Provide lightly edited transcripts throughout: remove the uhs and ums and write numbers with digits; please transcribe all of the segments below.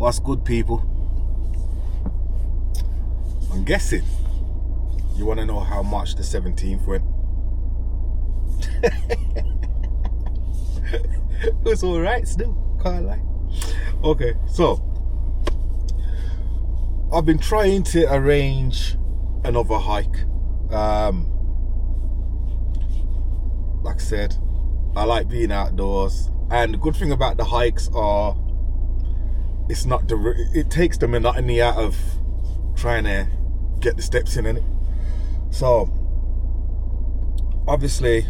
What's good, people? I'm guessing you want to know how March the 17th went. It was alright still, can't lie. Okay, so I've been trying to arrange another hike. Like I said, I like being outdoors, and the good thing about the hikes are it takes the monotony out of trying to get the steps in it. So obviously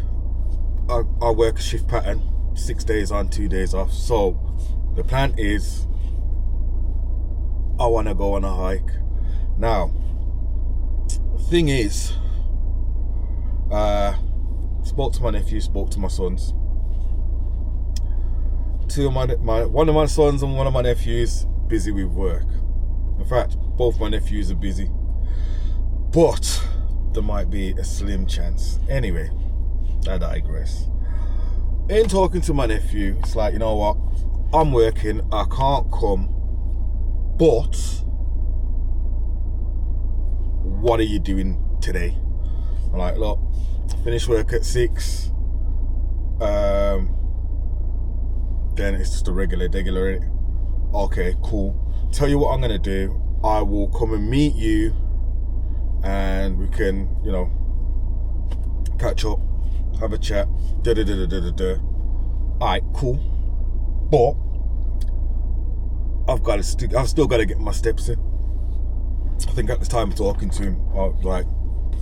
I work a shift pattern, 6 days on, 2 days off. So the plan is I want to go on a hike. Now the thing is, spoke to my nephew, spoke to my sons. One of my sons and one of my nephews busy with work. In fact, both my nephews are busy, but there might be a slim chance. Anyway, I digress. In talking to my nephew, it's like, you know what, I'm working, I can't come, but what are you doing today? I'm like, look, finish work at 6. Then it's just a regular. Okay, cool. Tell you what I'm gonna do. I will come and meet you, and we can, catch up, have a chat. Alright, cool. But I've still got to get my steps in. I think at the time of talking to him,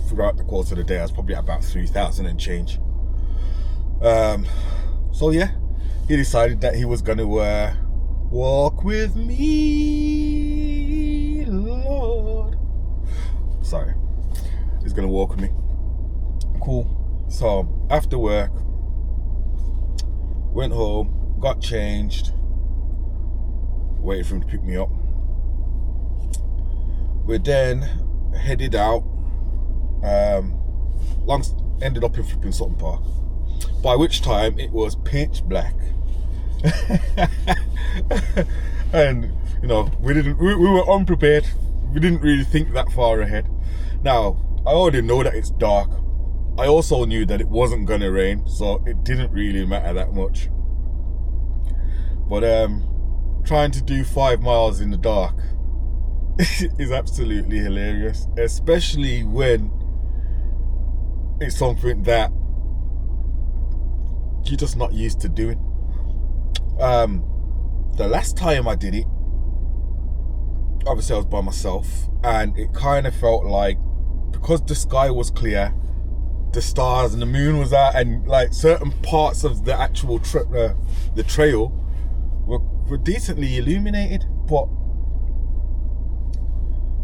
throughout the course of the day, I was probably at about 3,000 and change. So yeah, he decided that he was going to walk with me, Lord. Sorry. He's going to walk with me. Cool. So after work, went home, got changed, waited for him to pick me up. We then headed out. Ended up in flipping Sutton Park, by which time it was pitch black. And we were unprepared. We didn't really think that far ahead. Now I already know that it's dark. I also knew that it wasn't gonna rain, so it didn't really matter that much. But trying to do 5 miles in the dark is absolutely hilarious, especially when it's something that you're just not used to doing. The last time I did it, obviously I was by myself, and it kind of felt like, because the sky was clear, the stars and the moon was out, and like certain parts of the actual the trail were decently illuminated, but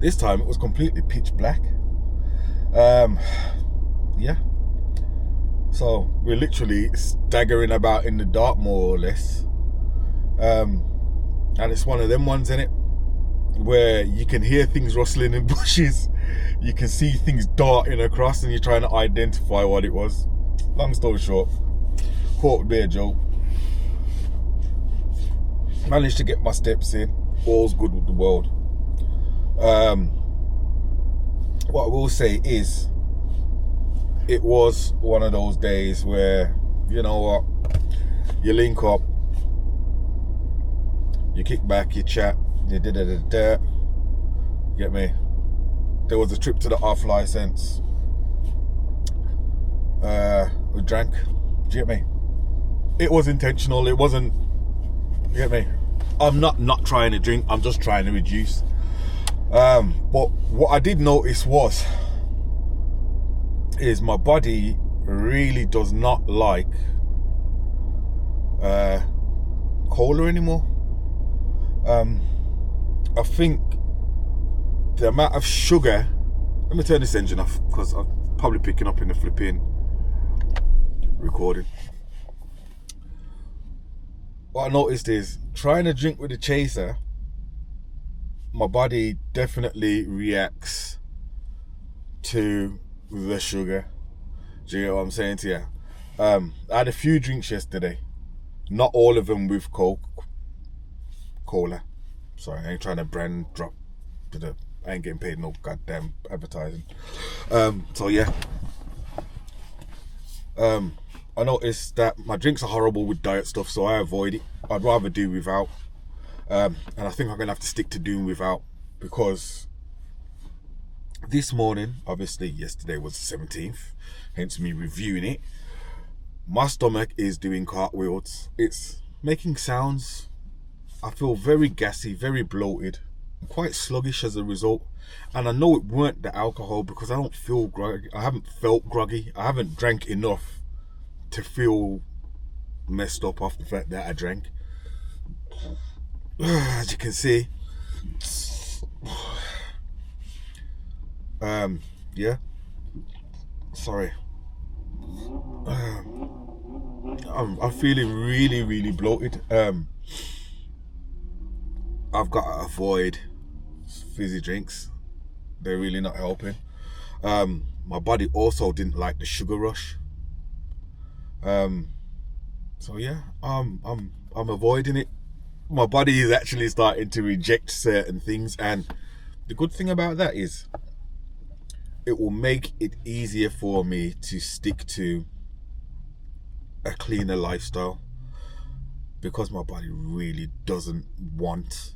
this time it was completely pitch black. Yeah, so we're literally staggering about in the dark, more or less. And it's one of them ones, innit, where you can hear things rustling in bushes, you can see things darting across, and you're trying to identify what it was. Long story short, caught with a joke. Managed to get my steps in. All's good with the world. What I will say is, it was one of those days where, you know what, you link up, you kick back, you chat, you get me? There was a trip to the off license. We drank. Do you get me? It was intentional. It wasn't. You get me? I'm not trying to drink. I'm just trying to reduce. But what I did notice is my body really does not like cola anymore. I think the amount of sugar. Let me turn this engine off, because I'm probably picking up in the flipping recording. What I noticed is, trying to drink with a chaser, my body definitely reacts to the sugar. Do you get what I'm saying to you? I had a few drinks yesterday, not all of them with cola. Sorry, I ain't trying to brand drop, but I ain't getting paid no goddamn advertising. So yeah. I noticed that my drinks are horrible with diet stuff, so I avoid it. I'd rather do without. And I think I'm going to have to stick to doing without, because this morning, obviously yesterday was the 17th, hence me reviewing it, my stomach is doing cartwheels. It's making sounds. I feel very gassy, very bloated, quite sluggish as a result. And I know it weren't the alcohol, because I don't feel groggy. I haven't felt groggy. I haven't drank enough to feel messed up off the fact that I drank. As you can see, yeah, sorry, I'm feeling really bloated. I've got to avoid fizzy drinks. They're really not helping. My body also didn't like the sugar rush. So yeah, I'm avoiding it. My body is actually starting to reject certain things, and the good thing about that is it will make it easier for me to stick to a cleaner lifestyle, because my body really doesn't want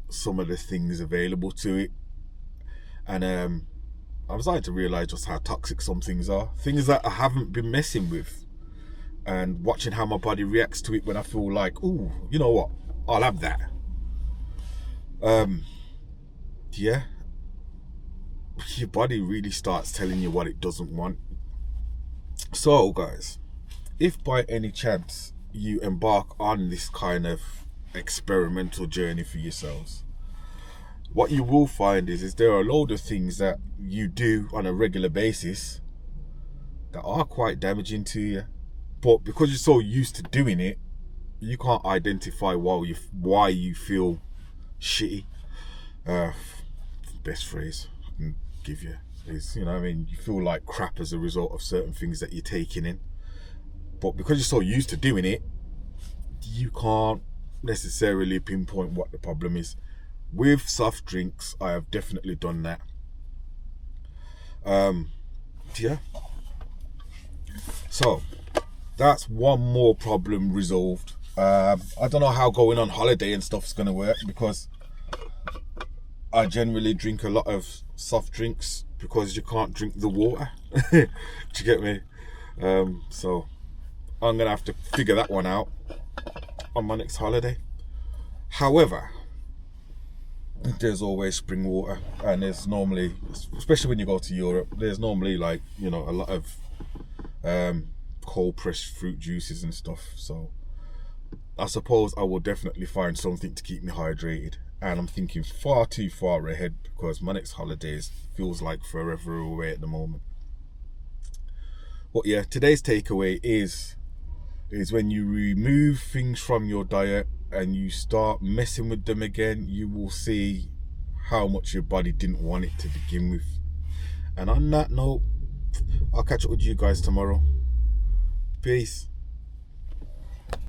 some of the things available to it. And I'm starting to realize just how toxic some things are, things that I haven't been messing with, and watching how my body reacts to it when I feel like, ooh, you know what, I'll have that. Yeah, your body really starts telling you what it doesn't want. So guys, if by any chance you embark on this kind of experimental journey for yourselves, what you will find is there are a load of things that you do on a regular basis that are quite damaging to you, but because you're so used to doing it, you can't identify why you feel shitty. Best phrase I can give you is, you know what I mean, you feel like crap as a result of certain things that you're taking in. But because you're so used to doing it, you can't necessarily pinpoint what the problem is. With soft drinks, I have definitely done that. Yeah. So that's one more problem resolved. I don't know how going on holiday and stuff is going to work, because I generally drink a lot of soft drinks because you can't drink the water. Do you get me? So I'm going to have to figure that one out on my next holiday. However, there's always spring water, and there's normally, especially when you go to Europe, there's normally, like, you know, a lot of cold pressed fruit juices and stuff. So I suppose I will definitely find something to keep me hydrated. And I'm thinking far too far ahead, because my next holidays feels like forever away at the moment. But yeah, today's takeaway is when you remove things from your diet and you start messing with them again, you will see how much your body didn't want it to begin with. And on that note, I'll catch up with you guys tomorrow. Peace.